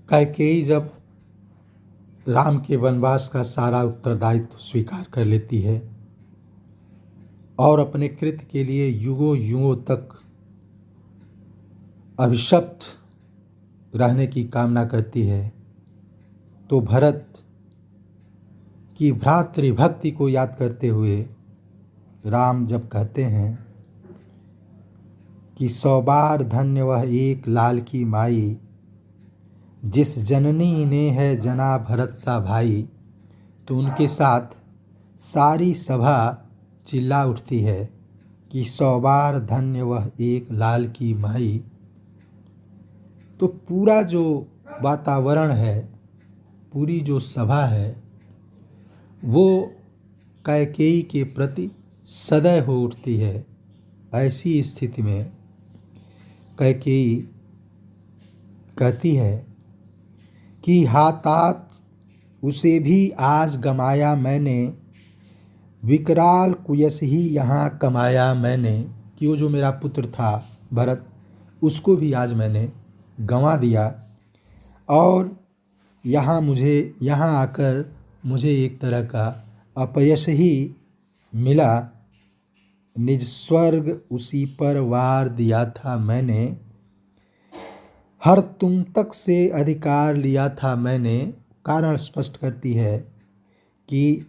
कैकेयी जब राम के वनवास का सारा उत्तरदायित्व स्वीकार कर लेती है और अपने कृत्य के लिए युगों युगों तक अभिशप्त रहने की कामना करती है, तो भरत की भ्रातृभक्ति को याद करते हुए राम जब कहते हैं कि 100 बार धन्य वह एक लाल की माई, जिस जननी ने है जना भरत सा भाई, तो उनके साथ सारी सभा चिल्ला उठती है कि 100 बार धन्य वह एक लाल की माई। तो पूरा जो वातावरण है, पूरी जो सभा है, वो कैकेयी के प्रति सदैव हो उठती है। ऐसी स्थिति में कैकेयी कहती है कि हातात उसे भी आज गमाया मैंने, विकराल कुयस ही यहाँ कमाया मैंने, कि वो जो मेरा पुत्र था भरत, उसको भी आज मैंने गंवा दिया और यहाँ आकर मुझे एक तरह का अपयश ही मिला। निज स्वर्ग उसी पर वार दिया था मैंने, हर तुम तक से अधिकार लिया था मैंने। कारण स्पष्ट करती है कि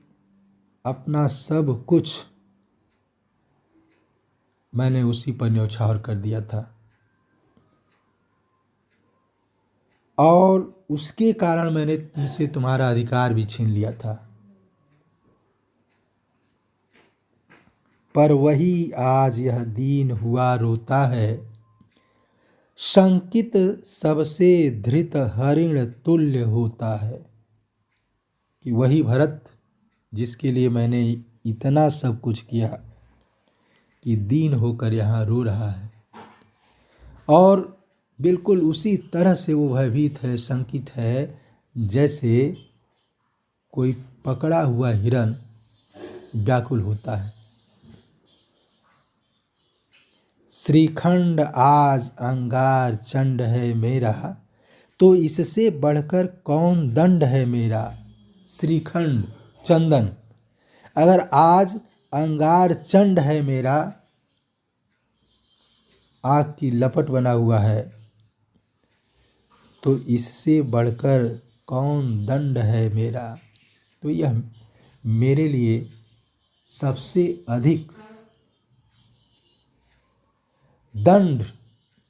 अपना सब कुछ मैंने उसी पर न्यौछावर कर दिया था और उसके कारण मैंने तुमसे तुम्हारा अधिकार भी छीन लिया था। पर वही आज यह दीन हुआ रोता है, शंकित सबसे धृत हरिण तुल्य होता है। कि वही भरत जिसके लिए मैंने इतना सब कुछ किया कि दीन होकर यहाँ रो रहा है और बिल्कुल उसी तरह से वो भयभीत है, शंकित है, जैसे कोई पकड़ा हुआ हिरन व्याकुल होता है। श्रीखंड आज अंगार चंड है मेरा, तो इससे बढ़कर कौन दंड है मेरा। श्रीखंड चंदन अगर आज अंगार चंड है मेरा, आग की लपट बना हुआ है, तो इससे बढ़कर कौन दंड है मेरा। तो यह मेरे लिए सबसे अधिक दंड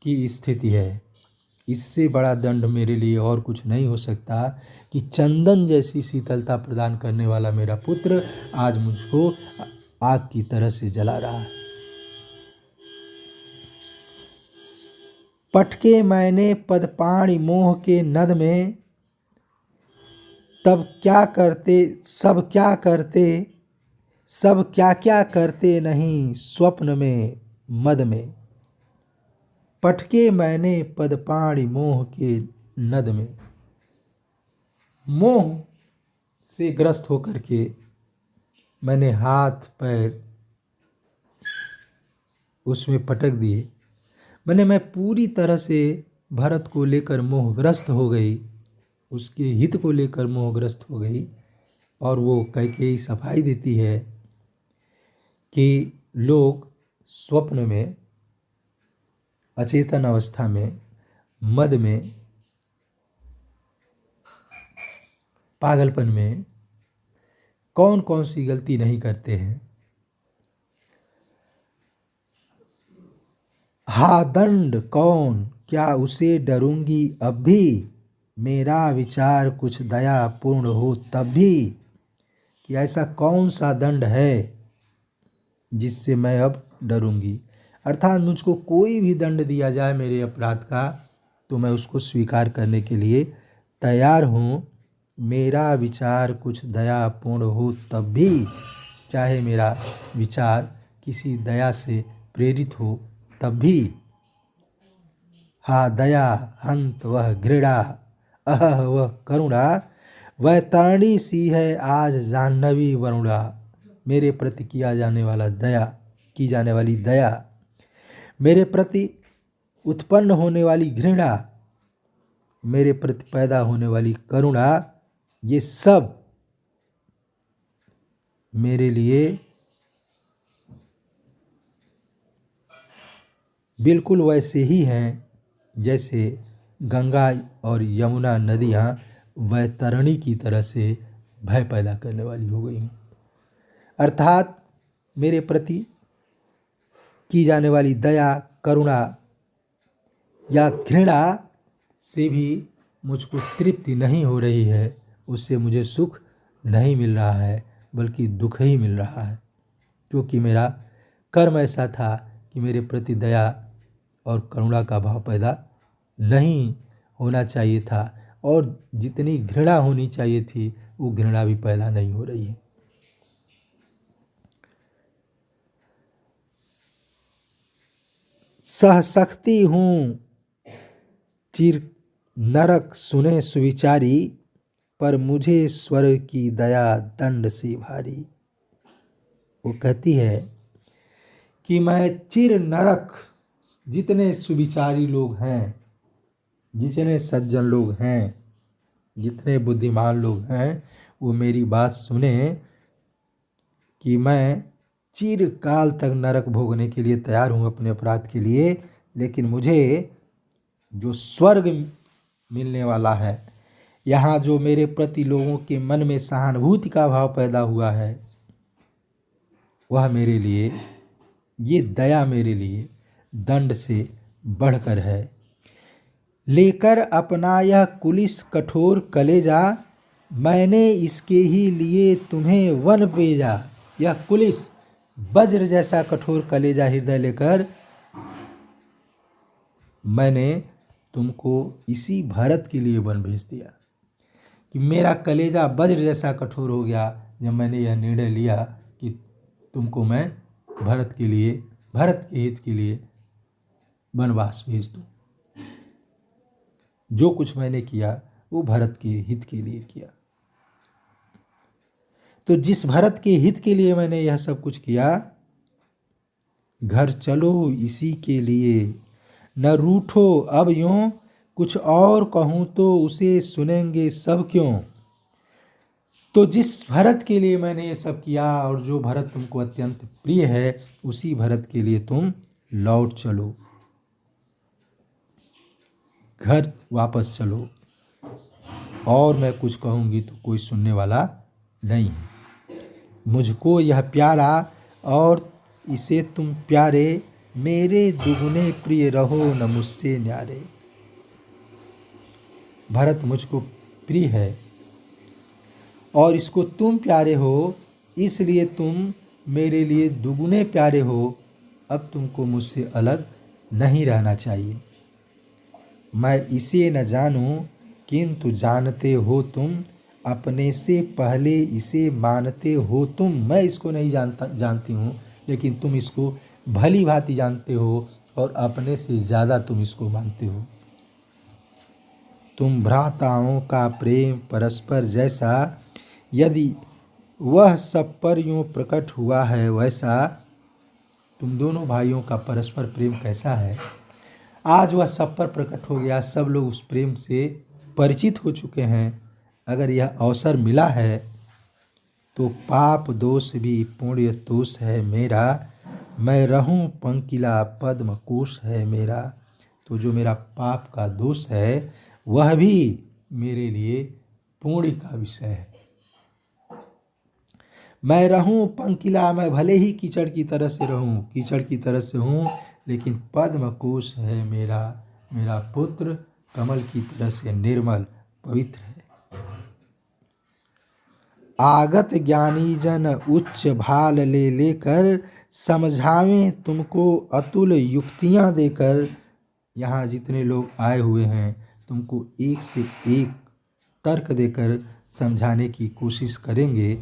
की स्थिति है। इससे बड़ा दंड मेरे लिए और कुछ नहीं हो सकता कि चंदन जैसी शीतलता प्रदान करने वाला मेरा पुत्र आज मुझको आग की तरह से जला रहा है। पटके मैंने पदपाणि मोह के नद में, तब क्या करते सब क्या करते नहीं स्वप्न में मद में। पटके मैंने पदपाणि मोह के नद में, मोह से ग्रस्त होकर के मैंने हाथ पैर उसमें पटक दिए। मैं पूरी तरह से भरत को लेकर मोहग्रस्त हो गई, उसके हित को लेकर मोहग्रस्त हो गई। और वो कैकेयी सफाई देती है कि लोग स्वप्न में, अचेतन अवस्था में, मद में, पागलपन में कौन कौन सी गलती नहीं करते हैं। हा दंड कौन क्या उसे डरूंगी अब भी, मेरा विचार कुछ दया पूर्ण हो तब भी। कि ऐसा कौन सा दंड है जिससे मैं अब डरूंगी। अर्थात मुझको कोई भी दंड दिया जाए मेरे अपराध का, तो मैं उसको स्वीकार करने के लिए तैयार हूँ। मेरा विचार कुछ दया पूर्ण हो तब भी, चाहे मेरा विचार किसी दया से प्रेरित हो तब भी। हा दया हंत वह घृणा, अह वह करुणा, वह तरणी सी है आज जाह्नवी वरुणा। मेरे प्रति की जाने वाली दया, मेरे प्रति उत्पन्न होने वाली घृणा, मेरे प्रति पैदा होने वाली करुणा, ये सब मेरे लिए बिल्कुल वैसे ही हैं जैसे गंगा और यमुना नदियाँ वैतरणी की तरह से भय पैदा करने वाली हो गई। अर्थात मेरे प्रति की जाने वाली दया, करुणा या घृणा से भी मुझको तृप्ति नहीं हो रही है, उससे मुझे सुख नहीं मिल रहा है, बल्कि दुख ही मिल रहा है। क्योंकि मेरा कर्म ऐसा था कि मेरे प्रति दया और करुणा का भाव पैदा नहीं होना चाहिए था, और जितनी घृणा होनी चाहिए थी वो घृणा भी पैदा नहीं हो रही है। सह सकती हूँ चिर नरक सुने सुविचारी, पर मुझे स्वर्ग की दया दंड से भारी। वो कहती है कि मैं चिर नरक, जितने सुविचारी लोग हैं, जितने सज्जन लोग हैं, जितने बुद्धिमान लोग हैं, वो मेरी बात सुने कि मैं चिरकाल तक नरक भोगने के लिए तैयार हूँ अपने अपराध के लिए, लेकिन मुझे जो स्वर्ग मिलने वाला है, यहाँ जो मेरे प्रति लोगों के मन में सहानुभूति का भाव पैदा हुआ है, वह मेरे लिए, ये दया मेरे लिए दंड से बढ़कर है। लेकर अपना यह कुलिस कठोर कलेजा, मैंने इसके ही लिए तुम्हें वन भेजा। यह कुलिस वज्र जैसा कठोर कलेजा हृदय लेकर मैंने तुमको इसी भरत के लिए वन भेज दिया। कि मेरा कलेजा वज्र जैसा कठोर हो गया जब मैंने यह निर्णय लिया कि तुमको मैं भरत के लिए, भरत के हित के लिए वनवास भेज दूं। जो कुछ मैंने किया वो भरत के हित के लिए किया। तो जिस भरत के हित के लिए मैंने यह सब कुछ किया, घर चलो इसी के लिए, न रूठो अब यूं, कुछ और कहूँ तो उसे सुनेंगे सब क्यों। तो जिस भरत के लिए मैंने ये सब किया और जो भरत तुमको अत्यंत प्रिय है, उसी भरत के लिए तुम लौट चलो, घर वापस चलो, और मैं कुछ कहूँगी तो कोई सुनने वाला नहीं है। मुझको यह प्यारा और इसे तुम प्यारे, मेरे दुगुने प्रिय रहो न मुझसे न्यारे। भरत मुझको प्रिय है और इसको तुम प्यारे हो, इसलिए तुम मेरे लिए दुगुने प्यारे हो। अब तुमको मुझसे अलग नहीं रहना चाहिए। मैं इसे न जानूं किंतु जानते हो तुम, अपने से पहले इसे मानते हो तुम। मैं इसको नहीं जानती हूँ, लेकिन तुम इसको भली भांति जानते हो और अपने से ज़्यादा तुम इसको मानते हो। तुम भ्राताओं का प्रेम परस्पर जैसा, यदि वह सब पर यूँ प्रकट हुआ है वैसा। तुम दोनों भाइयों का परस्पर प्रेम कैसा है, आज वह सब पर प्रकट हो गया। सब लोग उस प्रेम से परिचित हो चुके हैं। अगर यह अवसर मिला है तो पाप दोष भी पुण्य तोष है मेरा, मैं रहूं पंकिला पद्म कोश है मेरा। तो जो मेरा पाप का दोष है वह भी मेरे लिए पुण्य का विषय है। मैं रहूं पंकिला, मैं भले ही कीचड़ की तरह से रहूं, कीचड़ की तरह से हूँ, लेकिन पद्म कोश है मेरा। मेरा पुत्र कमल की तरह से निर्मल पवित्र है। आगत ज्ञानी जन उच्च भाल ले लेकर, समझावें तुमको अतुल युक्तियाँ देकर। यहाँ जितने लोग आए हुए हैं तुमको एक से एक तर्क देकर समझाने की कोशिश करेंगे।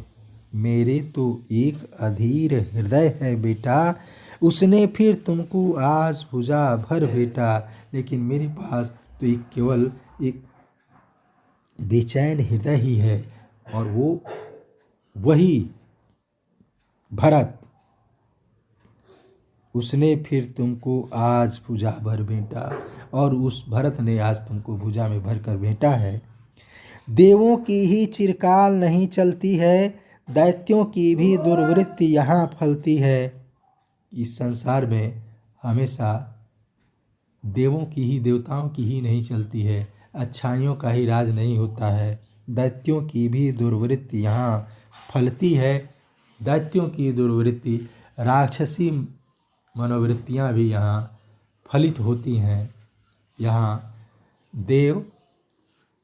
मेरे तो एक अधीर हृदय है बेटा, उसने फिर तुमको आज भुजा भर भेटा। लेकिन मेरे पास तो एक केवल एक बेचैन हृदय ही है, और वो वही भरत उसने फिर तुमको आज भुजा भर भेंटा, और उस भरत ने आज तुमको भुजा में भर कर भेंटा है। देवों की ही चिरकाल नहीं चलती है, दैत्यों की भी दुर्वृत्ति यहाँ फलती है। इस संसार में हमेशा देवों की ही, देवताओं की ही नहीं चलती है, अच्छाइयों का ही राज नहीं होता है। दैत्यों की भी दुर्वृत्ति यहाँ फलती है। दैत्यों की दुर्वृत्ति, राक्षसी मनोवृत्तियाँ भी यहाँ फलित होती हैं। यहाँ देव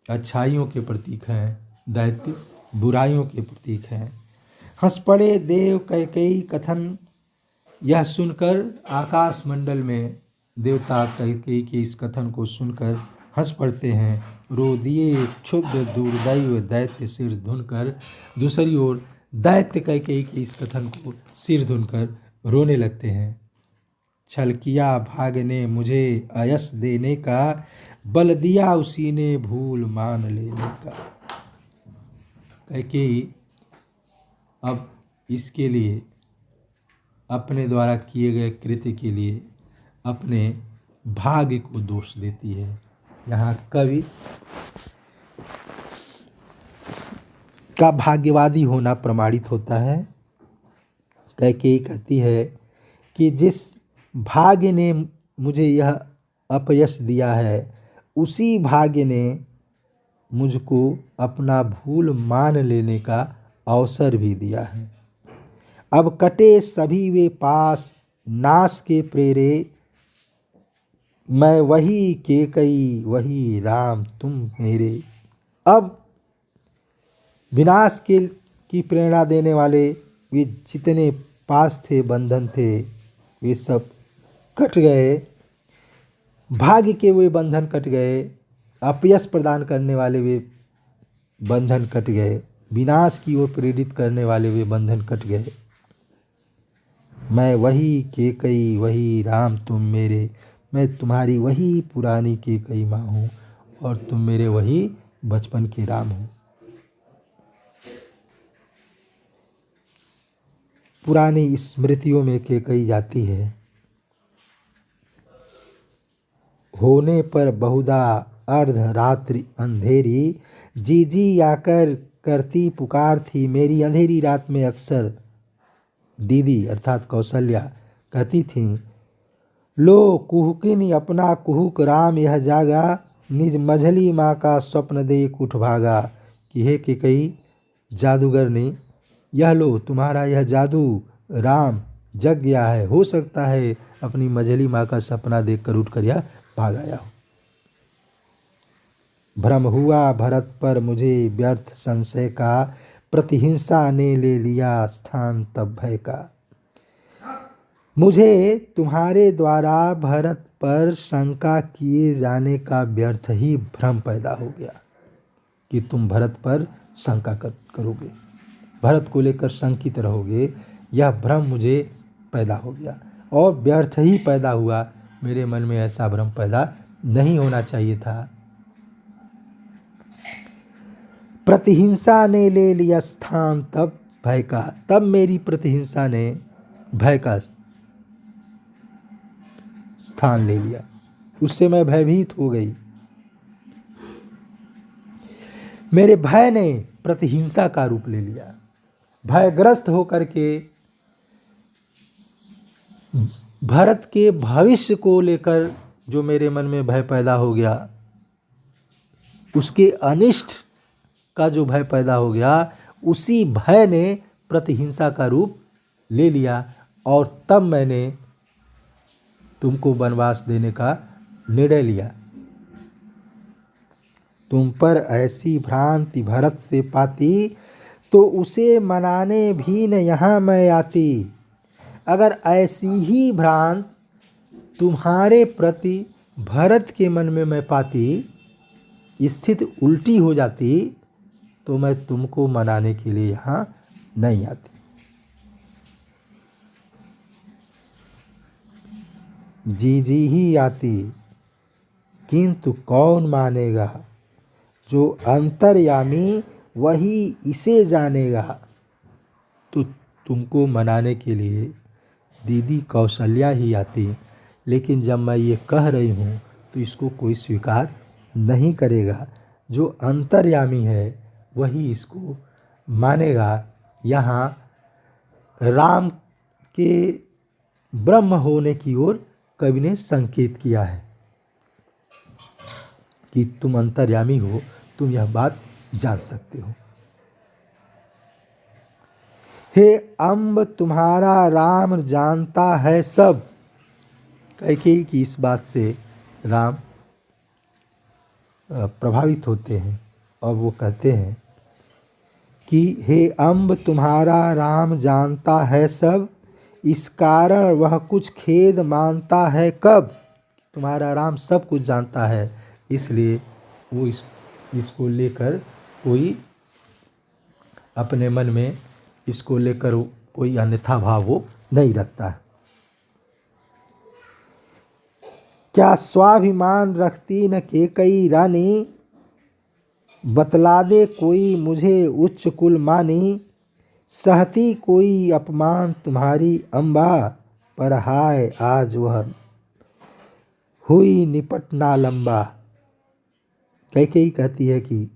अच्छाइयों के प्रतीक हैं, दैत्य बुराइयों के प्रतीक हैं। हंस पड़े देव कैकेयी कथन, यह सुनकर आकाश मंडल में देवता कैकेयी के इस कथन को सुनकर हंस पड़ते हैं। रो दिए क्षुब्ध दुर्दैव दैत्य सिर धुनकर, दूसरी ओर दैत्य कैकेयी के इस कथन को सिर धुनकर रोने लगते हैं। छल किया भाग ने मुझे अयस देने का, बल दिया उसी ने भूल मान लेने का। कैकेयी अब इसके लिए, अपने द्वारा किए गए कृत्य के लिए अपने भाग्य को दोष देती है। यहाँ कवि का भाग्यवादी होना प्रमाणित होता है। कैकेयी कहती है कि जिस भाग्य ने मुझे यह अपयश दिया है, उसी भाग्य ने मुझको अपना भूल मान लेने का अवसर भी दिया है। अब कटे सभी वे पास नाश के प्रेरे, मैं वही केकई वही राम तुम मेरे। अब विनाश की प्रेरणा देने वाले वे जितने पास थे, बंधन थे, वे सब कट गए। भाग्य के वे बंधन कट गए, अपयश प्रदान करने वाले वे बंधन कट गए, विनाश की ओर प्रेरित करने वाले वे बंधन कट गए। मैं वही केकई वही राम तुम मेरे, मैं तुम्हारी वही पुरानी केकई माँ हूँ और तुम मेरे वही बचपन के राम हो। पुरानी स्मृतियों में केकई जाती है। होने पर बहुधा अर्धरात्रि अंधेरी, जी जी आकर करती पुकार थी मेरी। अंधेरी रात में अक्सर दीदी अर्थात कौशल्या कहती थी, लो कुहकिन अपना कुहुक राम यह जागा, निज मझली माँ का स्वप्न देख उठ भागा। कि हे केकई जादूगरनी, यह लो तुम्हारा यह जादू राम जग गया है, हो सकता है अपनी मझली माँ का सपना देखकर उठकर यह भाग आया हो। भ्रम हुआ भरत पर मुझे व्यर्थ संशय का, प्रतिहिंसा ने ले लिया स्थान तब भय का। मुझे तुम्हारे द्वारा भरत पर शंका किए जाने का व्यर्थ ही भ्रम पैदा हो गया कि तुम भरत पर शंका करोगे, भरत को लेकर शंकित रहोगे, यह भ्रम मुझे पैदा हो गया और व्यर्थ ही पैदा हुआ। मेरे मन में ऐसा भ्रम पैदा नहीं होना चाहिए था। प्रतिहिंसा ने ले लिया स्थान तब भय का, तब मेरी प्रतिहिंसा ने भय का स्थान ले लिया, उससे मैं भयभीत हो गई। मेरे भय ने प्रतिहिंसा का रूप ले लिया। भयग्रस्त होकर के भरत के भविष्य को लेकर जो मेरे मन में भय पैदा हो गया, उसके अनिष्ट का जो भय पैदा हो गया, उसी भय ने प्रतिहिंसा का रूप ले लिया और तब मैंने तुमको वनवास देने का निर्णय लिया। तुम पर ऐसी भ्रांति भरत से पाती, तो उसे मनाने भी न यहाँ मैं आती। अगर ऐसी ही भ्रांत तुम्हारे प्रति भरत के मन में मैं पाती, स्थिति उल्टी हो जाती, तो मैं तुमको मनाने के लिए यहाँ नहीं आती। जी जी ही आती, किंतु कौन मानेगा, जो अंतर्यामी वही इसे जानेगा। तो तुमको मनाने के लिए दीदी कौशल्या ही आती, लेकिन जब मैं ये कह रही हूँ तो इसको कोई स्वीकार नहीं करेगा। जो अंतर्यामी है वही इसको मानेगा। यहाँ राम के ब्रह्म होने की ओर कवि ने संकेत किया है कि तुम अंतर्यामी हो, तुम यह बात जान सकते हो। हे अम्ब तुम्हारा राम जानता है सब। कैकेयी की इस बात से राम प्रभावित होते हैं और वो कहते हैं कि हे अम्ब तुम्हारा राम जानता है सब, इस कारण वह कुछ खेद मानता है कब। तुम्हारा राम सब कुछ जानता है, इसलिए वो इसको लेकर कोई अपने मन में इसको लेकर कोई अन्यथा भाव वो नहीं रखता है। क्या स्वाभिमान रखती न कैकेयी रानी, बतला दे कोई मुझे उच्च कुल मानी। सहती कोई अपमान तुम्हारी अम्बा, पर हाय आज वह हुई निपट ना लंबा। कैकेयी कहती है कि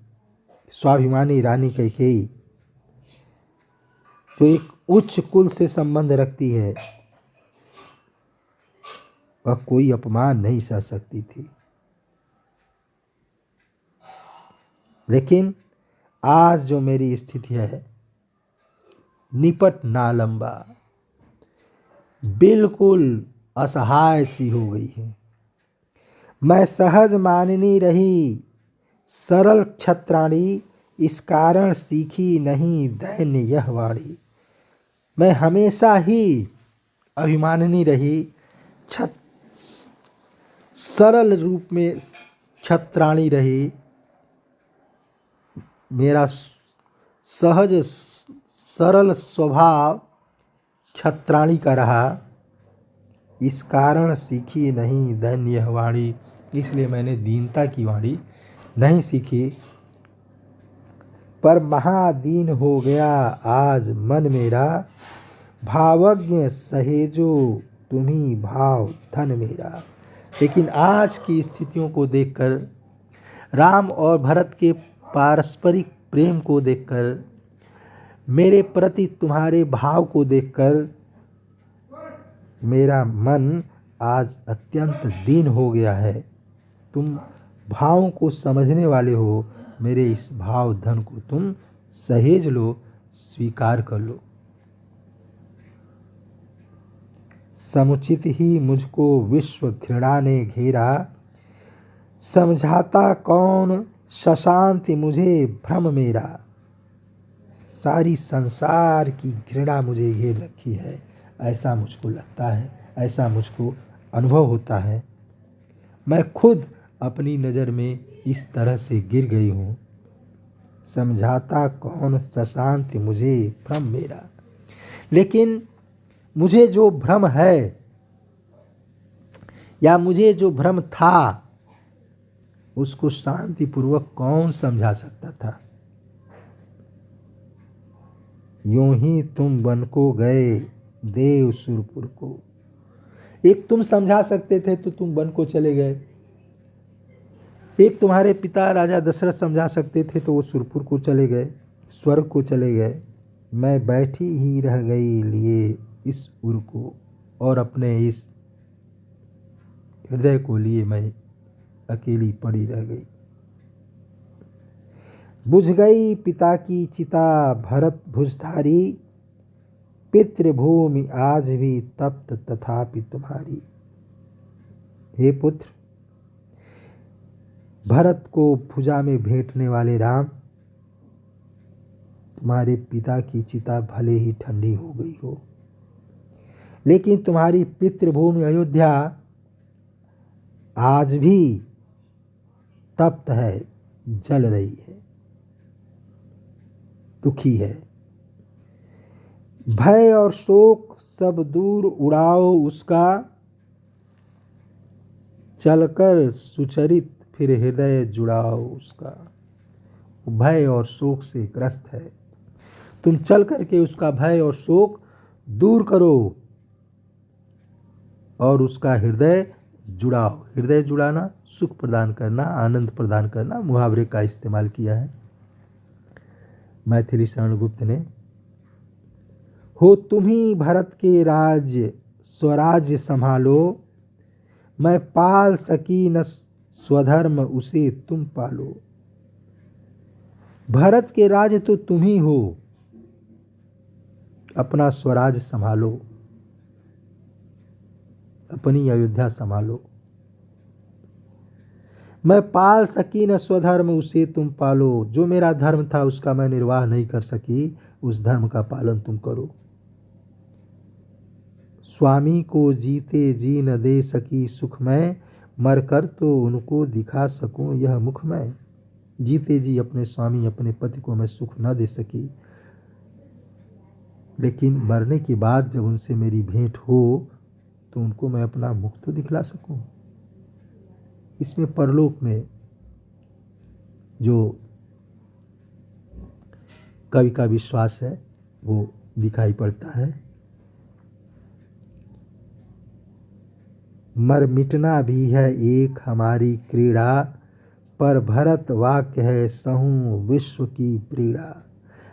स्वाभिमानी रानी कैकेयी जो एक उच्च कुल से संबंध रखती है, वह कोई अपमान नहीं सह सकती थी। लेकिन आज जो मेरी स्थिति है, निपट ना लंबा, बिल्कुल असहाय सी हो गई है। मैं सहज माननी रही सरल क्षत्राणी, इस कारण सीखी नहीं दैन्य यह वाणी। मैं हमेशा ही अभिमाननी रही, सरल रूप में क्षत्राणी रही। मेरा सहज सरल स्वभाव क्षत्राणी का रहा, इस कारण सीखी नहीं दैन्य वाणी। इसलिए मैंने दीनता की वाणी नहीं सीखी। पर महादीन हो गया आज मन मेरा, भावज्ञ सहेजो तुम्ही भाव धन मेरा। लेकिन आज की स्थितियों को देखकर, राम और भरत के पारस्परिक प्रेम को देखकर, मेरे प्रति तुम्हारे भाव को देखकर मेरा मन आज अत्यंत दीन हो गया है। तुम भावों को समझने वाले हो, मेरे इस भाव धन को तुम सहेज लो, स्वीकार कर लो। समुचित ही मुझको विश्व घृणा ने घेरा, समझाता कौन शशांति मुझे भ्रम मेरा। सारी संसार की घृणा मुझे घेर रखी है, ऐसा मुझको लगता है, ऐसा मुझको अनुभव होता है। मैं खुद अपनी नज़र में इस तरह से गिर गई हूँ। समझाता कौन शशांति मुझे भ्रम मेरा। लेकिन मुझे जो भ्रम है या मुझे जो भ्रम था, उसको शांतिपूर्वक कौन समझा सकता था। यूं ही तुम वन को गए देव सुरपुर को। एक तुम समझा सकते थे तो तुम वन को चले गए। एक तुम्हारे पिता राजा दशरथ समझा सकते थे तो वो सुरपुर को चले गए, स्वर्ग को चले गए। मैं बैठी ही रह गई लिए इस उर को, और अपने इस हृदय को लिए मैं अकेली पड़ी रह गई। बुझ गई पिता की चिता भरत भुजधारी, पितृभूमि आज भी तप्त तथापि तुम्हारी। हे पुत्र, भरत को भुजा में भेंटने वाले राम, तुम्हारे पिता की चिता भले ही ठंडी हो गई हो, लेकिन तुम्हारी पितृभूमि अयोध्या आज भी तप्त है, जल रही है, दुखी है। भय और शोक सब दूर उड़ाओ उसका, चलकर सुचरित फिर हृदय जुड़ाओ उसका। भय और शोक से ग्रस्त है, तुम चल करके उसका भय और शोक दूर करो। और उसका हृदय जुड़ाओ। हृदय जुड़ाना, सुख प्रदान करना, आनंद प्रदान करना, मुहावरे का इस्तेमाल किया है मैथिली शरण गुप्त ने। हो तुम ही भरत के राज्य स्वराज्य संभालो, मैं पाल सकी न स्वधर्म उसे तुम पालो। भरत के राज्य तो तुम ही हो, अपना स्वराज संभालो, अपनी अयोध्या संभालो। मैं पाल सकी न स्वधर्म उसे तुम पालो, जो मेरा धर्म था उसका मैं निर्वाह नहीं कर सकी, उस धर्म का पालन तुम करो। स्वामी को जीते जी न दे सकी सुख मैं, मरकर तो उनको दिखा सकूं यह मुख मैं। जीते जी अपने स्वामी अपने पति को मैं सुख न दे सकी, लेकिन मरने के बाद जब उनसे मेरी भेंट हो तो उनको मैं अपना मुख तो दिखला सकूं। इसमें परलोक में जो कवि का विश्वास है वो दिखाई पड़ता है। मर मिटना भी है एक हमारी क्रीड़ा, पर भरत वाक्य है सहूं विश्व की पीड़ा।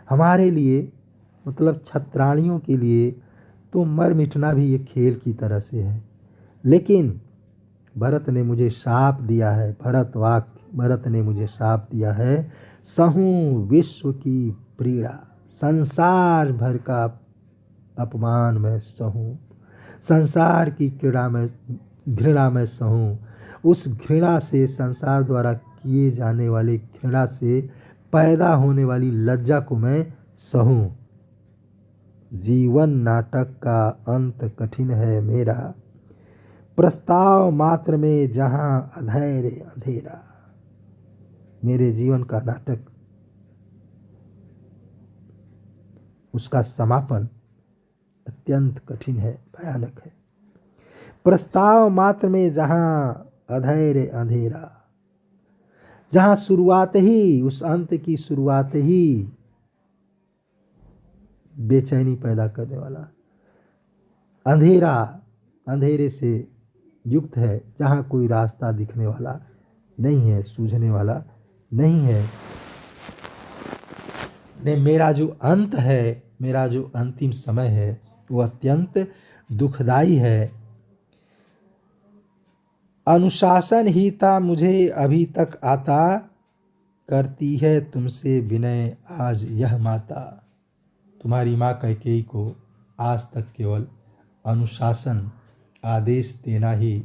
हमारे लिए मतलब छत्राणियों के लिए तो मर मिटना भी एक खेल की तरह से है, लेकिन भरत ने मुझे शाप दिया है, भरत ने मुझे शाप दिया है, सहूं विश्व की पीड़ा। संसार भर का अपमान मैं सहूं, संसार की घृणा में सहूं। उस घृणा से, संसार द्वारा किए जाने वाले घृणा से पैदा होने वाली लज्जा को मैं सहूं। जीवन नाटक का अंत कठिन है मेरा, प्रस्ताव मात्र में जहां अधैर्य अंधेरा। मेरे जीवन का नाटक, उसका समापन अत्यंत कठिन है, भयानक है। प्रस्ताव मात्र में जहां अधैर्य अंधेरा, जहां शुरुआत ही, उस अंत की शुरुआत ही बेचैनी पैदा करने वाला, अंधेरा, अंधेरे से युक्त है, जहां कोई रास्ता दिखने वाला नहीं है, सूझने वाला नहीं है। ने मेरा जो अंत है, मेरा जो अंतिम समय है वो अत्यंत दुखदाई है। अनुशासनहीनता मुझे अभी तक आता, करती है तुमसे विनय आज यह माता। तुम्हारी माँ कैकेयी को आज तक केवल अनुशासन, आदेश देना ही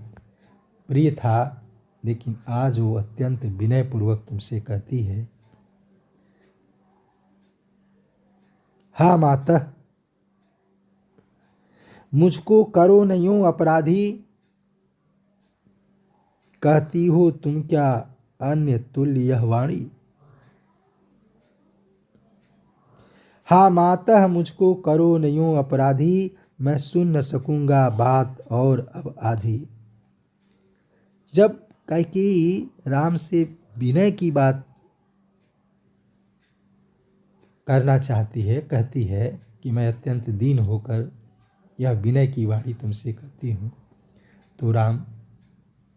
प्रिय था, लेकिन आज वो अत्यंत विनयपूर्वक तुमसे कहती है, हा माता, मुझको करो न यूं अपराधी, कहती हो तुम क्या अन्य तुल्य यह वाणी। हा माता, मुझको करो न यूं अपराधी, मैं सुन न सकूंगा बात और अब आधी। जब कैकेयी राम से विनय की बात करना चाहती है, कहती है कि मैं अत्यंत दीन होकर यह विनय की वाणी तुमसे कहती हूँ, तो राम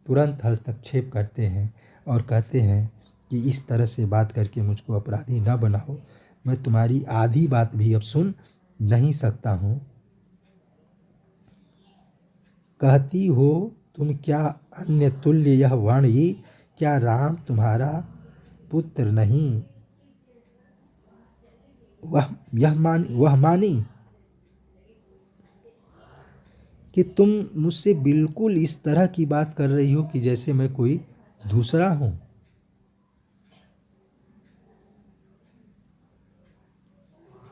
तुरंत हस्तक्षेप करते हैं और कहते हैं कि इस तरह से बात करके मुझको अपराधी न बनाओ, मैं तुम्हारी आधी बात भी अब सुन नहीं सकता हूँ। कहती हो तुम क्या अन्य तुल्य यह वाणी, क्या राम तुम्हारा पुत्र नहीं, वह मानी कि तुम मुझसे बिल्कुल इस तरह की बात कर रही हो कि जैसे मैं कोई दूसरा हूं।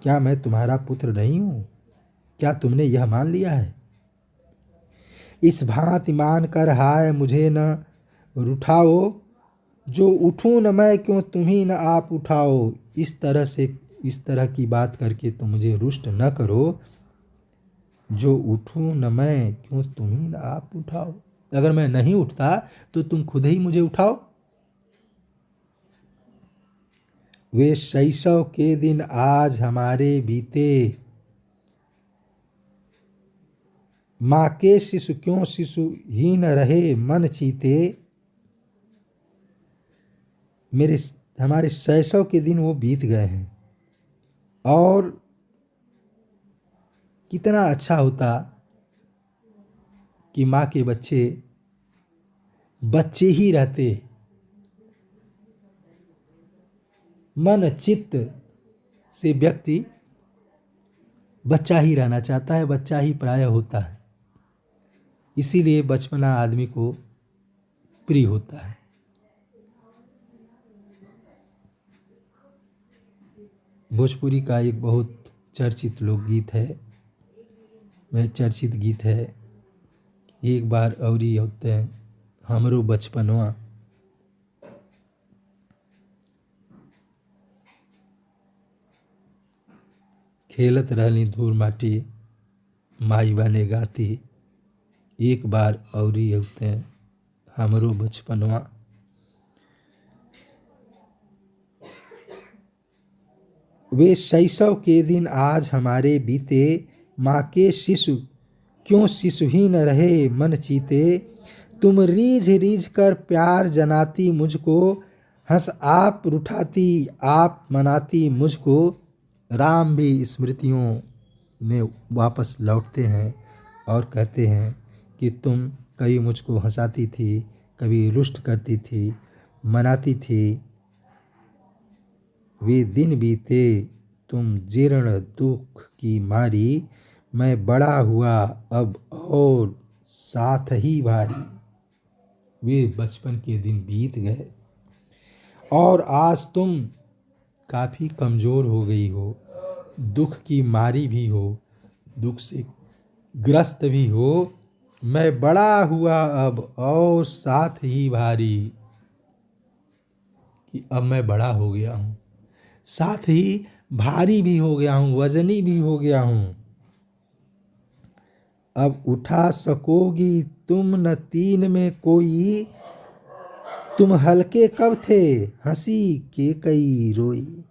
क्या मैं तुम्हारा पुत्र नहीं हूं? क्या तुमने यह मान लिया है? इस भांति मान कर हाय मुझे न रुठाओ, जो उठूं न मैं क्यों तुम्ही न आप उठाओ। इस तरह की बात करके तुम मुझे रुष्ट न करो, जो उठूं न मैं क्यों तुम्ही न आप उठाओ। अगर मैं नहीं उठता तो तुम खुद ही मुझे उठाओ। वे शैशव के दिन आज हमारे बीते, माँ के शिशु क्यों शिशुहीन रहे मन चीते। हमारे शैशव के दिन वो बीत गए हैं और कितना अच्छा होता कि माँ के बच्चे बच्चे ही रहते। मन चित्त से व्यक्ति बच्चा ही रहना चाहता है, बच्चा ही प्राय होता है, इसीलिए बचपना आदमी को प्रिय होता है। भोजपुरी का एक बहुत चर्चित लोकगीत है, वह चर्चित गीत है, एक बार औरी होते हैं हमरो बचपनवा। खेलत रहली धूल माटी माई बने गाती, एक बार औरी होते हैं हमरो बचपनवा। वे शैशव के दिन आज हमारे बीते, माँ के शिशु क्यों शिशुहीन रहे मन चीते। तुम रीझ रीझ कर प्यार जनाती मुझको, हंस आप रुठाती आप मनाती मुझको। राम भी स्मृतियों में वापस लौटते हैं और कहते हैं कि तुम कभी मुझको हंसाती थी, कभी रुष्ट करती थी, मनाती थी। वे दिन बीते तुम जीर्ण दुख की मारी, मैं बड़ा हुआ अब और साथ ही भारी। वे बचपन के दिन बीत गए और आज तुम काफ़ी कमज़ोर हो गई हो, दुख की मारी भी हो, दुख से ग्रस्त भी हो। मैं बड़ा हुआ अब और साथ ही भारी, कि अब मैं बड़ा हो गया हूँ, साथ ही भारी भी हो गया हूँ, वजनी भी हो गया हूँ। अब उठा सकोगी तुम न तीन में कोई, तुम हल्के कब थे हंसी के कई रोई।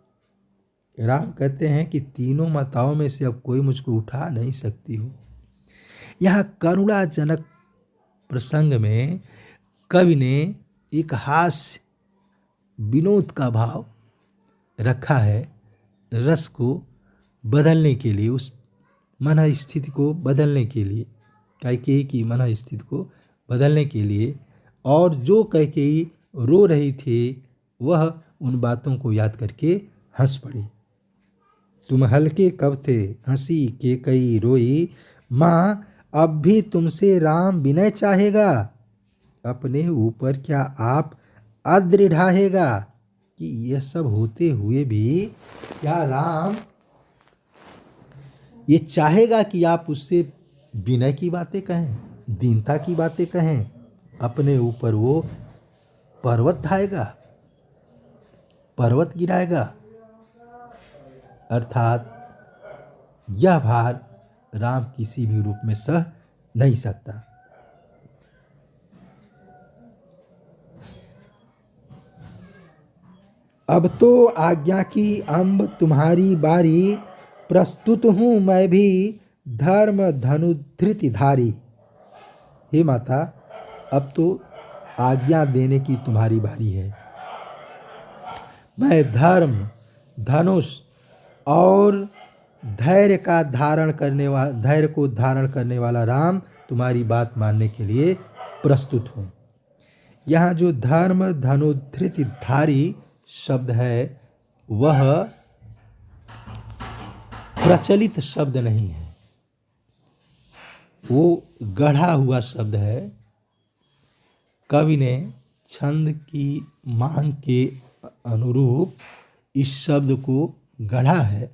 राम कहते हैं कि तीनों माताओं में से अब कोई मुझको उठा नहीं सकती हो। यह करुणाजनक प्रसंग में कवि ने एक हास्य विनोद का भाव रखा है, रस को बदलने के लिए, उस मन स्थिति को बदलने के लिए, कैकेयी की मन स्थिति को बदलने के लिए। और जो कैकेयी रो रही थी वह उन बातों को याद करके हंस पड़ी। तुम हल्के कब थे हंसी के कई रोई, माँ अब भी तुमसे राम विनय चाहेगा, अपने ऊपर क्या आप अद्र ढाहेगा। कि यह सब होते हुए भी क्या राम ये चाहेगा कि आप उससे विनय की बातें कहें, दीनता की बातें कहें, अपने ऊपर वो पर्वत ढाएगा, पर्वत गिराएगा। अर्थात यह भार राम किसी भी रूप में सह नहीं सकता। अब तो आज्ञा की अम्ब तुम्हारी बारी, प्रस्तुत हूँ मैं भी धर्म धनुधृति धारी। हे माता, अब तो आज्ञा देने की तुम्हारी बारी है। मैं धर्म, धनुष और धैर्य को धारण करने वाला राम तुम्हारी बात मानने के लिए प्रस्तुत हूँ। यहाँ जो धर्म धनुधृति धारी शब्द है वह प्रचलित शब्द नहीं है, वो गढ़ा हुआ शब्द है। कवि ने छंद की मांग के अनुरूप इस शब्द को गढ़ा है।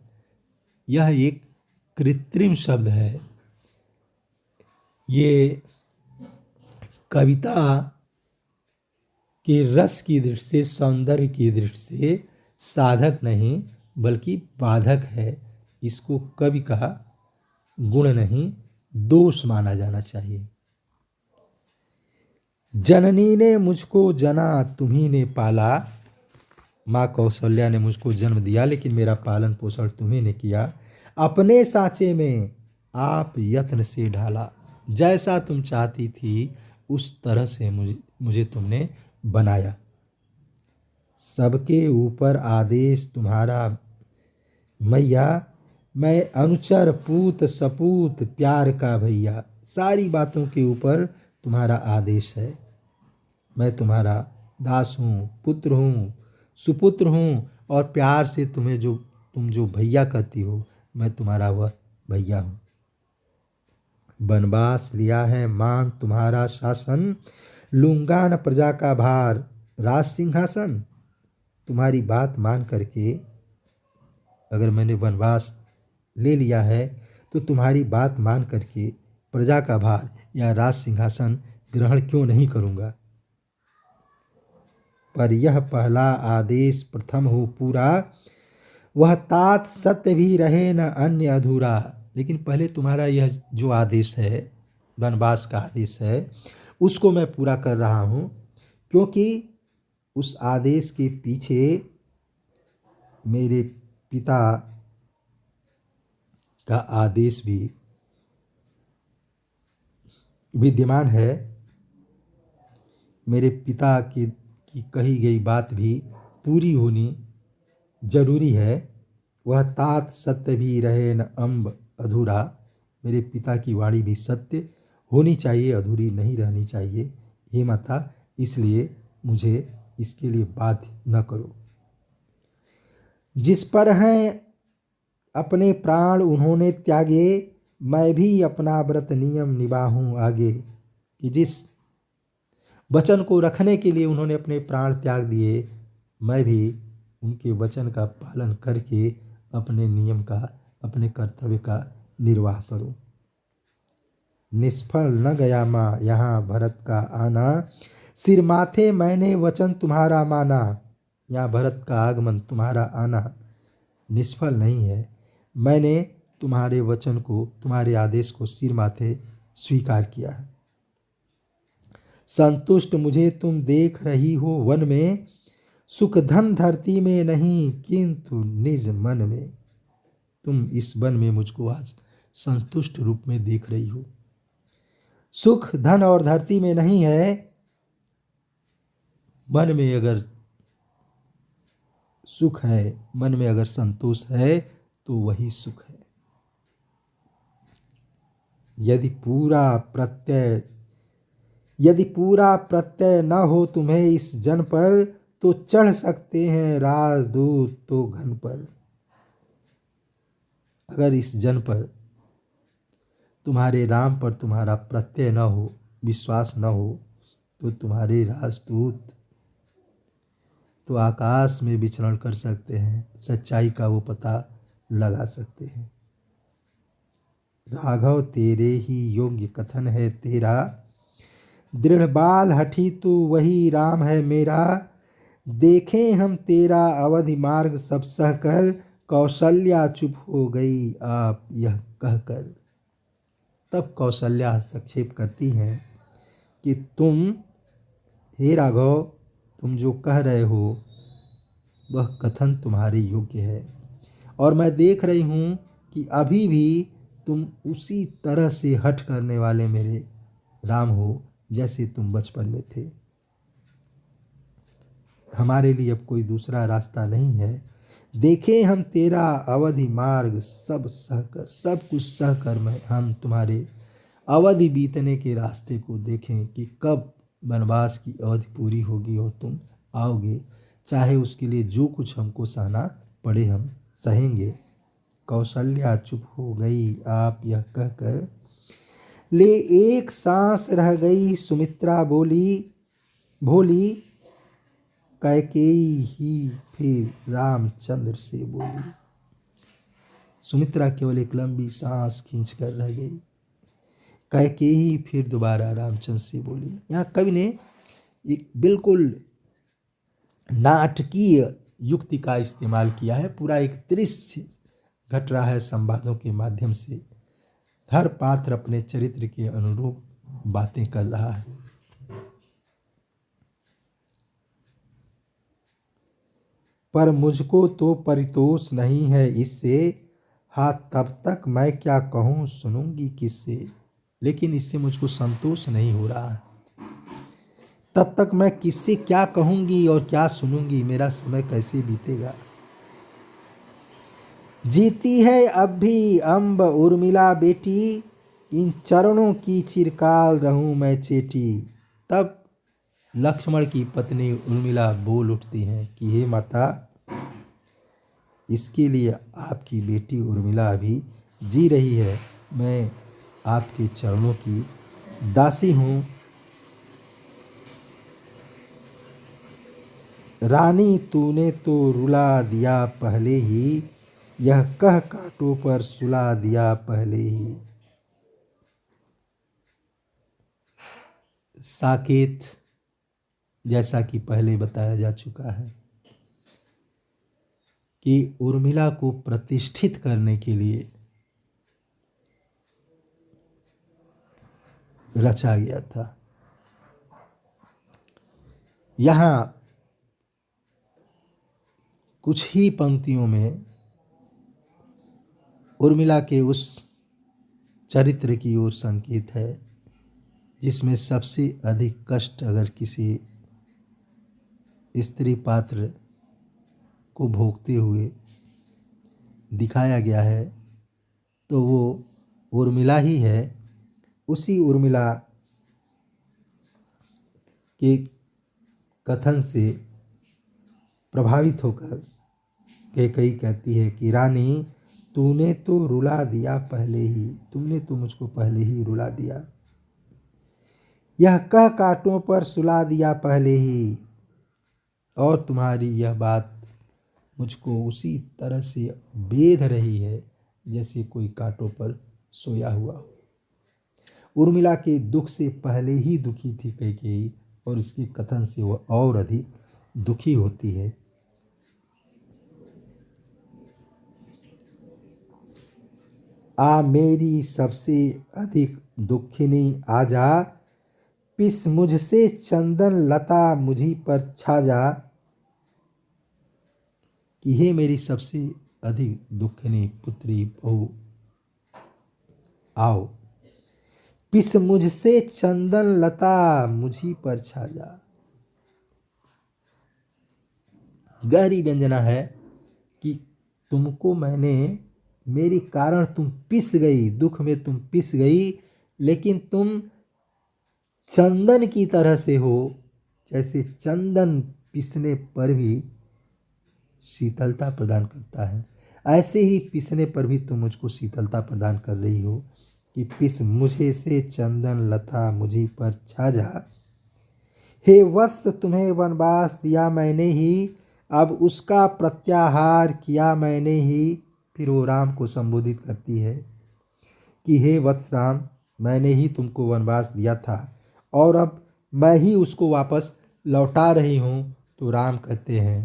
यह एक कृत्रिम शब्द है। ये कविता के रस की दृष्टि से, सौंदर्य की दृष्टि से साधक नहीं बल्कि बाधक है। इसको कवि का गुण नहीं, दोष माना जाना चाहिए। जननी ने मुझको जना तुम्ही ने पाला, माँ कौशल्या ने मुझको जन्म दिया लेकिन मेरा पालन पोषण तुम्ही ने किया। अपने सांचे में आप यत्न से ढाला, जैसा तुम चाहती थी उस तरह से मुझे तुमने बनाया। सबके ऊपर आदेश तुम्हारा मैया, मैं अनुचर पूत सपूत प्यार का भैया। सारी बातों के ऊपर तुम्हारा आदेश है। मैं तुम्हारा दास हूँ, पुत्र हूँ, सुपुत्र हूँ, और प्यार से तुम जो भैया कहती हो, मैं तुम्हारा वह भैया हूँ। वनवास लिया है मान तुम्हारा शासन, लूंगा न प्रजा का भार राज सिंहासन। तुम्हारी बात मान करके अगर मैंने वनवास ले लिया है तो तुम्हारी बात मान करके प्रजा का भार या राज सिंहासन ग्रहण क्यों नहीं करूँगा। पर यह पहला आदेश प्रथम हो पूरा, वह तात सत्य भी रहे न अन्य अधूरा। लेकिन पहले तुम्हारा यह जो आदेश है, वनवास का आदेश है, उसको मैं पूरा कर रहा हूँ, क्योंकि उस आदेश के पीछे मेरे पिता का आदेश भी विद्यमान है। मेरे पिता की कही गई बात भी पूरी होनी जरूरी है। वह तात सत्य भी रहे न अम्ब अधूरा। मेरे पिता की वाणी भी सत्य होनी चाहिए, अधूरी नहीं रहनी चाहिए। हे माता, इसलिए मुझे इसके लिए बाध्य न करो। जिस पर हैं अपने प्राण उन्होंने त्यागे, मैं भी अपना व्रत नियम निभाऊं आगे। कि जिस वचन को रखने के लिए उन्होंने अपने प्राण त्याग दिए, मैं भी उनके वचन का पालन करके अपने नियम का, अपने कर्तव्य का निर्वाह करूं। निष्फल न गया माँ यहाँ भरत का आना, सिर माथे मैंने वचन तुम्हारा माना। यहाँ भरत का आगमन, तुम्हारा आना निष्फल नहीं है। मैंने तुम्हारे वचन को, तुम्हारे आदेश को सिर माथे स्वीकार किया है। संतुष्ट मुझे तुम देख रही हो वन में, सुख धन धरती में नहीं किंतु निज मन में। तुम इस वन में मुझको आज संतुष्ट रूप में देख रही हो। सुख धन और धरती में नहीं है, मन में अगर सुख है, मन में अगर संतोष है तो वही सुख है। यदि पूरा प्रत्यय न हो तुम्हें इस जन पर, तो चढ़ सकते हैं राजदूत तो घन पर। अगर इस जन पर, तुम्हारे राम पर तुम्हारा प्रत्यय न हो, विश्वास न हो, तो तुम्हारे राजदूत तो आकाश में विचरण कर सकते हैं, सच्चाई का वो पता लगा सकते हैं। राघव तेरे ही योग्य कथन है तेरा, दृढ़ बाल हठी तू वही राम है मेरा। देखें हम तेरा अवधि मार्ग सब सहकर, कौशल्या चुप हो गई आप यह कहकर। तब कौशल्या हस्तक्षेप करती हैं कि तुम, हे राघव, तुम जो कह रहे हो वह कथन तुम्हारे योग्य है, और मैं देख रही हूँ कि अभी भी तुम उसी तरह से हठ करने वाले मेरे राम हो जैसे तुम बचपन में थे। हमारे लिए अब कोई दूसरा रास्ता नहीं है। देखें हम तेरा अवधि मार्ग सब सहकर, सब कुछ सहकर हम तुम्हारे अवधि बीतने के रास्ते को देखें कि कब वनवास की अवधि पूरी होगी और तुम आओगे। चाहे उसके लिए जो कुछ हमको सहना पड़े हम सहेंगे। कौशल्या चुप हो गई आप यह कहकर, ले एक सांस रह गई सुमित्रा भोली। कैकेयी ही फिर रामचंद्र से बोली। सुमित्रा केवल एक लंबी सांस खींच कर रह गई। कैकेयी फिर दोबारा रामचंद्र से बोली। यहाँ कवि ने एक बिल्कुल नाटकीय युक्ति का इस्तेमाल किया है। पूरा एक दृश्य घट रहा है संवादों के माध्यम से। हर पात्र अपने चरित्र के अनुरूप बातें कर रहा है। पर मुझको तो परितोष नहीं है इससे, हाँ तब तक मैं क्या कहूँ सुनूंगी किससे। लेकिन इससे मुझको संतोष नहीं हो रहा है। तब तक मैं किससे क्या कहूँगी और क्या सुनूंगी, मेरा समय कैसे बीतेगा। जीती है अब भी अम्ब उर्मिला बेटी, इन चरणों की चिरकाल रहूं मैं चेटी। तब लक्ष्मण की पत्नी उर्मिला बोल उठती हैं कि हे माता, इसके लिए आपकी बेटी उर्मिला अभी जी रही है। मैं आपके चरणों की दासी हूँ। रानी तूने तो रुला दिया पहले ही, यह कह कांटों पर सुला दिया पहले ही। साकेत, जैसा कि पहले बताया जा चुका है कि उर्मिला को प्रतिष्ठित करने के लिए रचा गया था। यहाँ कुछ ही पंक्तियों में उर्मिला के उस चरित्र की ओर संकेत है जिसमें सबसे अधिक कष्ट अगर किसी स्त्री पात्र को भोगते हुए दिखाया गया है तो वो उर्मिला ही है। उसी उर्मिला के कथन से प्रभावित होकर कैकेयी कहती है कि रानी तूने तो रुला दिया पहले ही, तुमने तो मुझको पहले ही रुला दिया। यह कह कांटों पर सुला दिया पहले ही, और तुम्हारी यह बात मुझको उसी तरह से बेध रही है जैसे कोई कांटों पर सोया हुआ हो। उर्मिला के दुख से पहले ही दुखी थी कैकेयी और इसके कथन से वह और अधिक दुखी होती है। आ मेरी सबसे अधिक दुखिनी आजा, पिस मुझसे चंदन लता मुझी पर छा जा। कि हे मेरी सबसे अधिक दुखिनी पुत्री बहू, आओ पिस मुझसे चंदन लता मुझी पर छा जा। गहरी व्यंजना है कि तुमको मैंने, मेरे कारण तुम पिस गई, दुख में तुम पिस गई, लेकिन तुम चंदन की तरह से हो, जैसे चंदन पिसने पर भी शीतलता प्रदान करता है, ऐसे ही पिसने पर भी तुम मुझको शीतलता प्रदान कर रही हो। कि पिस मुझे से चंदन लता मुझी पर छा जा। हे वत्स तुम्हें वनवास दिया मैंने ही, अब उसका प्रत्याहार किया मैंने ही। फिर वो राम को संबोधित करती है कि हे वत्स राम, मैंने ही तुमको वनवास दिया था और अब मैं ही उसको वापस लौटा रही हूँ। तो राम कहते हैं,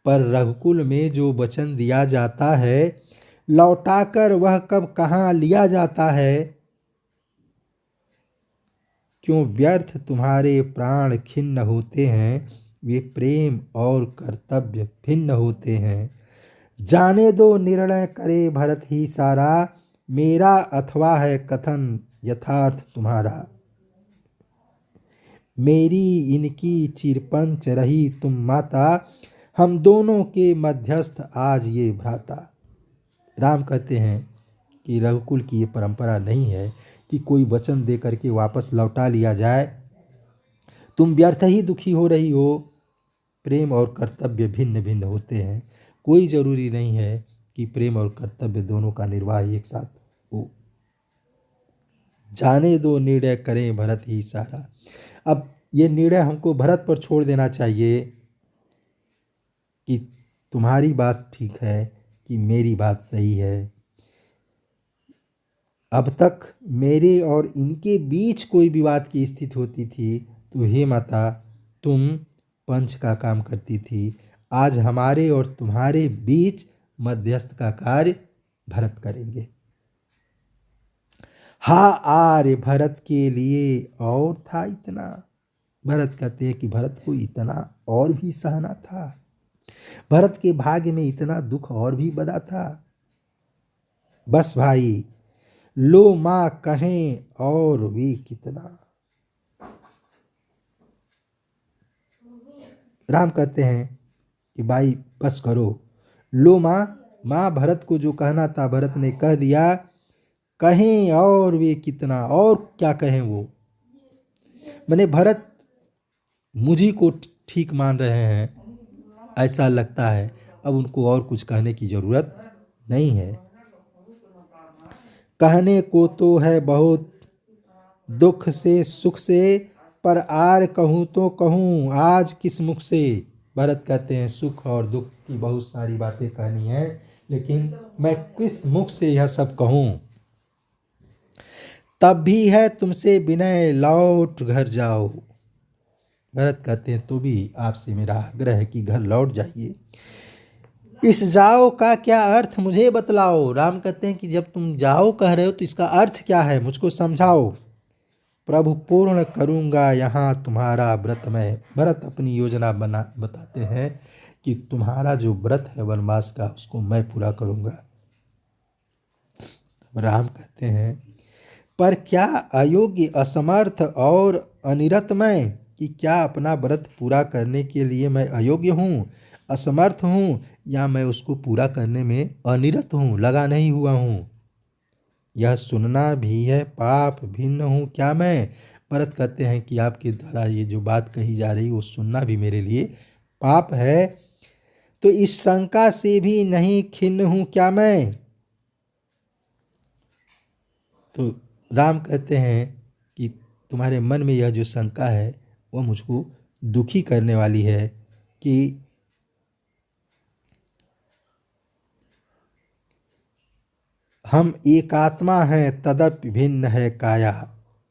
पर रघुकुल में जो वचन दिया जाता है, लौटाकर वह कब कहाँ लिया जाता है। क्यों व्यर्थ तुम्हारे प्राण खिन्न होते हैं, वे प्रेम और कर्तव्य भिन्न होते हैं। जाने दो निर्णय करे भरत ही सारा, मेरा अथवा है कथन यथार्थ तुम्हारा। मेरी इनकी चिरपंच रही तुम माता, हम दोनों के मध्यस्थ आज ये भ्राता। राम कहते हैं कि रघुकुल की ये परंपरा नहीं है कि कोई वचन दे करके वापस लौटा लिया जाए। तुम व्यर्थ ही दुखी हो रही हो। प्रेम और कर्तव्य भिन्न भिन्न होते हैं। कोई जरूरी नहीं है कि प्रेम और कर्तव्य दोनों का निर्वाह एक साथ हो। जाने दो निर्णय करें भरत ही सारा। अब ये निर्णय हमको भरत पर छोड़ देना चाहिए कि तुम्हारी बात ठीक है कि मेरी बात सही है। अब तक मेरे और इनके बीच कोई विवाद की स्थिति होती थी तो हे माता, तुम पंच का काम करती थी। आज हमारे और तुम्हारे बीच मध्यस्थ का कार्य भरत करेंगे। हा आर्य भरत के लिए और था इतना। भरत कहते हैं कि भरत को इतना और भी सहना था। भरत के भाग्य में इतना दुख और भी बदा था। बस भाई, लो माँ कहें और वे कितना। राम कहते हैं कि भाई बस करो, लो माँ। माँ भरत को जो कहना था भरत ने कह दिया, कहें और वे कितना, और क्या कहें वो। मैंने भरत मुझी को ठीक मान रहे हैं ऐसा लगता है, अब उनको और कुछ कहने की जरूरत नहीं है। कहने को तो है बहुत दुख से सुख से, पर आर कहूँ तो कहूँ आज किस मुख से। भरत कहते हैं सुख और दुख की बहुत सारी बातें कहनी है, लेकिन मैं किस मुख से यह सब कहूँ। तब भी है तुमसे विनय लौट घर जाओ। भरत कहते हैं तो भी आपसे मेरा आग्रह है कि घर लौट जाइए। इस जाओ का क्या अर्थ मुझे बतलाओ। राम कहते हैं कि जब तुम जाओ कह रहे हो तो इसका अर्थ क्या है, मुझको समझाओ। प्रभु पूर्ण करूँगा यहाँ तुम्हारा व्रत मैं। भरत अपनी योजना बताते हैं कि तुम्हारा जो व्रत है वनवास का, उसको मैं पूरा करूँगा। राम कहते हैं पर क्या अयोग्य, असमर्थ और अनिरत मैं, कि क्या अपना व्रत पूरा करने के लिए मैं अयोग्य हूँ, असमर्थ हूँ, या मैं उसको पूरा करने में अनिरत हूँ, लगा नहीं हुआ हूँ। यह सुनना भी है पाप, भिन्न हूँ क्या मैं। भरत कहते हैं कि आपके द्वारा ये जो बात कही जा रही वो सुनना भी मेरे लिए पाप है। तो इस शंका से भी नहीं खिन्न हूँ क्या मैं। तो राम कहते हैं कि तुम्हारे मन में यह जो शंका है वह मुझको दुखी करने वाली है कि हम एकात्मा हैं तदपि भिन्न है काया।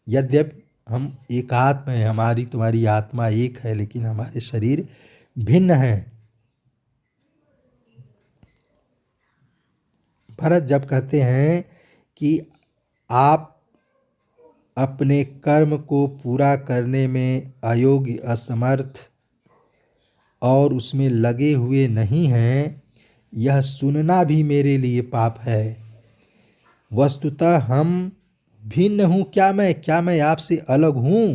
यद्यपि हम एकात्म हैं, हमारी तुम्हारी आत्मा एक है, लेकिन हमारे शरीर भिन्न हैं। भरत जब कहते हैं कि आप अपने कर्म को पूरा करने में अयोग्य, असमर्थ और उसमें लगे हुए नहीं हैं, यह सुनना भी मेरे लिए पाप है। वस्तुतः हम भिन्न हूँ क्या मैं आपसे अलग हूँ।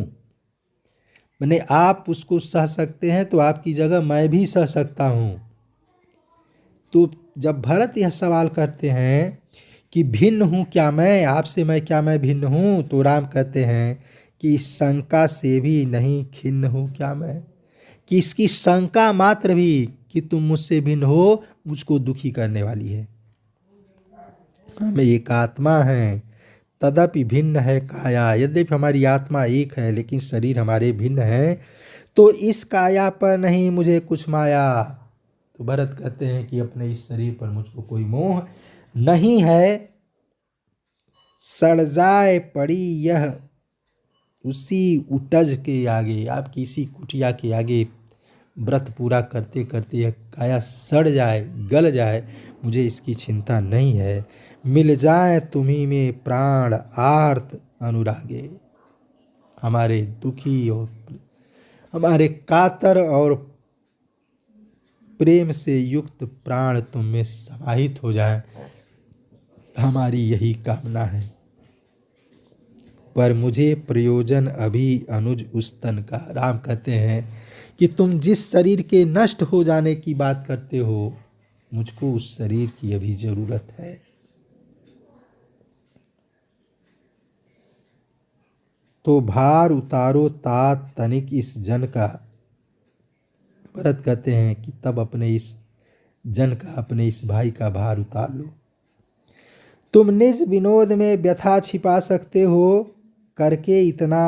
मैंने आप उसको सह सकते हैं तो आपकी जगह मैं भी सह सकता हूँ। तो जब भरत यह सवाल करते हैं कि भिन्न हूँ क्या मैं आपसे, क्या मैं भिन्न हूँ, तो राम कहते हैं कि इस शंका से भी नहीं खिन्न हूँ क्या मैं, कि इसकी शंका मात्र भी कि तुम मुझसे भिन्न हो मुझको दुखी करने वाली है। हम एक आत्मा हैं तदपि भिन्न है काया। यद्यपि हमारी आत्मा एक है लेकिन शरीर हमारे भिन्न है, तो इस काया पर नहीं मुझे कुछ माया। तो भरत कहते हैं कि अपने इस शरीर पर मुझको कोई मोह नहीं है। सड़ जाए पड़ी यह उसी उटज के आगे, आप किसी कुटिया के आगे व्रत पूरा करते करते यह काया सड़ जाए, गल जाए, मुझे इसकी चिंता नहीं है। मिल जाए तुम्हीं में प्राण आर्त अनुरागे। हमारे दुखी और हमारे कातर और प्रेम से युक्त प्राण तुम में समाहित हो जाए, हमारी यही कामना है। पर मुझे प्रयोजन अभी अनुज उस तन का। राम कहते हैं कि तुम जिस शरीर के नष्ट हो जाने की बात करते हो, मुझको उस शरीर की अभी जरूरत है। तो भार उतारो तात तनिक इस जन का। भरत कहते हैं कि तब अपने इस जन का, अपने इस भाई का भार उतार लो। तुम निज विनोद में व्यथा छिपा सकते हो, करके इतना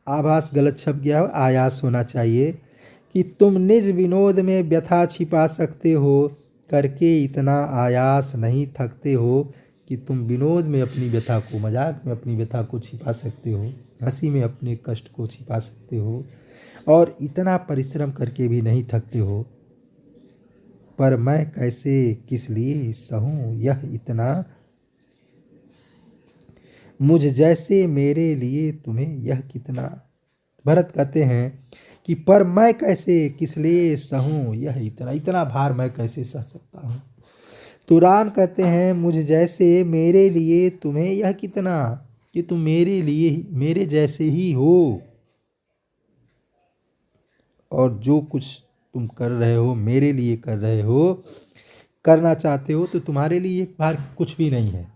आभास गलत छप गया हो, आयास होना चाहिए कि तुम निज विनोद में व्यथा छिपा सकते हो, करके इतना आयास नहीं थकते हो कि तुम विनोद में अपनी व्यथा को, मजाक में अपनी व्यथा को छिपा सकते हो, हंसी में अपने कष्ट को छिपा सकते हो, और इतना परिश्रम करके भी नहीं थकते हो। पर मैं कैसे किस लिए सहूँ यह इतना, मुझ जैसे मेरे लिए तुम्हें यह कितना। भरत कहते हैं कि पर मैं कैसे किस लिए सहूँ यह इतना, इतना भार मैं कैसे सह सकता हूँ। तो राम कहते हैं मुझ जैसे मेरे लिए तुम्हें यह कितना, कि तुम मेरे लिए मेरे जैसे ही हो, और जो कुछ तुम कर रहे हो मेरे लिए कर रहे हो, करना चाहते हो, तो तुम्हारे लिए एक बार कुछ भी नहीं है।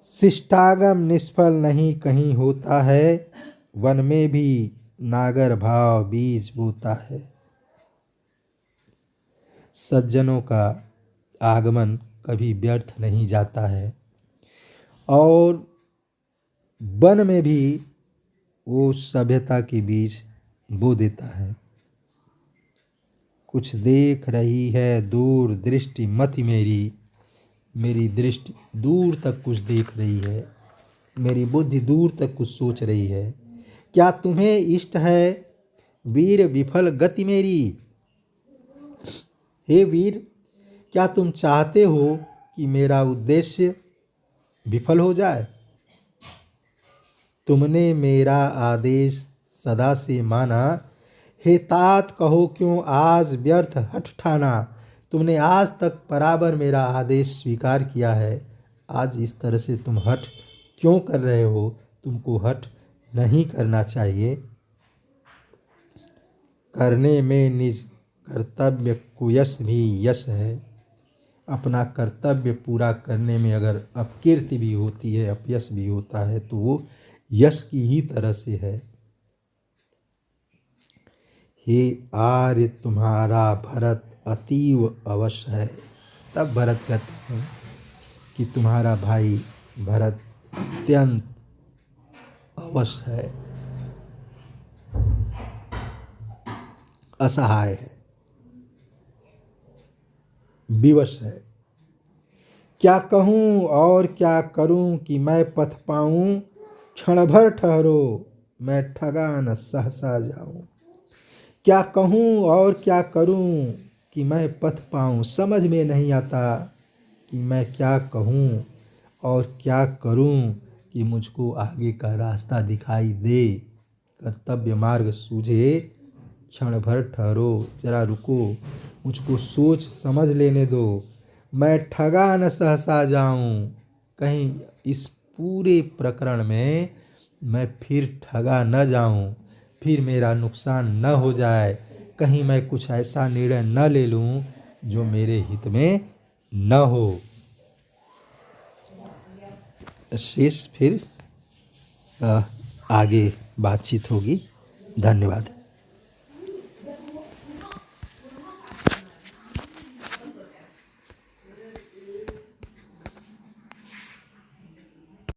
शिष्टागम निष्फल नहीं कहीं होता है, वन में भी नागर भाव बीज बोता है। सज्जनों का आगमन कभी व्यर्थ नहीं जाता है, और वन में भी वो सभ्यता के बीज बो देता है। कुछ देख रही है दूर दृष्टि मति मेरी, मेरी दृष्टि दूर तक कुछ देख रही है, मेरी बुद्धि दूर तक कुछ सोच रही है। क्या तुम्हें इष्ट है वीर विफल गति मेरी? हे वीर, क्या तुम चाहते हो कि मेरा उद्देश्य विफल हो जाए? तुमने मेरा आदेश सदा से माना, हे तात कहो क्यों आज व्यर्थ हठ ठाना। तुमने आज तक बराबर मेरा आदेश स्वीकार किया है, आज इस तरह से तुम हठ क्यों कर रहे हो? तुमको हठ नहीं करना चाहिए। करने में निज कर्तव्य कुयश भी यश है। अपना कर्तव्य पूरा करने में अगर अपकीर्ति भी होती है, अपयश भी होता है, तो वो यश की ही तरह से है। हे आर्य तुम्हारा भरत अतीव अवश्य है। तब भरत कहते हैं कि तुम्हारा भाई भरत अत्यंत अवश्य है, असहाय है, विवश है। क्या कहूँ और क्या करूँ कि मैं पथ पाऊँ, क्षण भर ठहरो मैं ठगा न सहसा जाऊँ। क्या कहूँ और क्या करूँ कि मैं पथ पाऊँ, समझ में नहीं आता कि मैं क्या कहूँ और क्या करूँ कि मुझको आगे का रास्ता दिखाई दे। कर्तव्य मार्ग सूझे, क्षण भर ठहरो, जरा रुको, मुझको सोच समझ लेने दो। मैं ठगा न सहसा जाऊँ, कहीं इस पूरे प्रकरण में मैं फिर ठगा न जाऊँ, फिर मेरा नुकसान न हो जाए, कहीं मैं कुछ ऐसा निर्णय न ले लूँ जो मेरे हित में न हो। शेष फिर आगे बातचीत होगी। धन्यवाद।